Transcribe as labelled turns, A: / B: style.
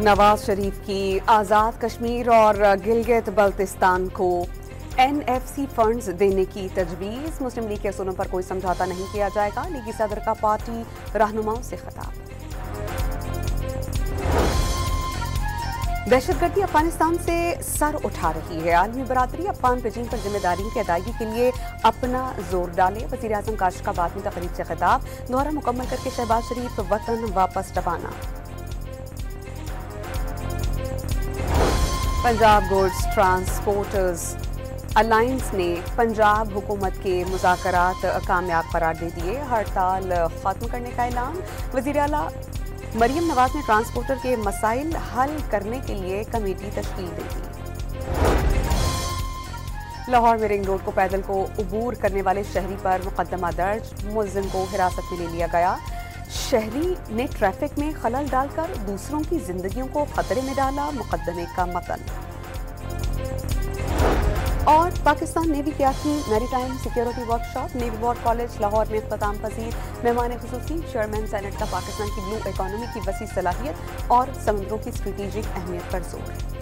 A: नवाज शरीफ की आज़ाद कश्मीर और गिलगित बल्तिस्तान को NFC फंड्स देने की तजवीज़। मुस्लिम लीग के असूलों पर कोई समझौता नहीं किया जाएगा, लीगी सदर का पार्टी रहनुमाओं से खिताब। दहशतगर्दी अफगानिस्तान से सर उठा रही है। आलमी बरादरी अफगान रजीम पर जिम्मेदारी की अदायगी के लिए अपना जोर डाले। वज़ीर आज़म काशकाबाद में तकरीब से खिताब। दौरा मुकम्मल करके शहबाज शरीफ वतन वापस रवाना। पंजाब गुड्स ट्रांसपोर्टर्स अलायंस ने पंजाब हुकूमत के मुज़ाकरात कामयाब करार दे दिए। हड़ताल खत्म करने का ऐलान। वज़ीर आला मरियम नवाज ने ट्रांसपोर्टर के मसाइल हल करने के लिए कमेटी तश्कील दे दी। लाहौर में रिंग रोड को पैदल को उबूर करने वाले शहरी पर मुकदमा दर्ज। मुलजिम को हिरासत में ले लिया गया। शहरी ने ट्रैफिक में खलल डालकर दूसरों की जिंदगियों को खतरे में डाला। मुकदमे का मतन। और पाकिस्तान नेवी की आखिरी maritime security workshop navy war college Lahore में इख्तिताम पजीर। मेहमान खुसूसी चेयरमैन सेनेट का पाकिस्तान की ब्लू इकॉनमी की वसी सलाहियत और समुद्रों की स्ट्रेटेजिक अहमियत पर जोर।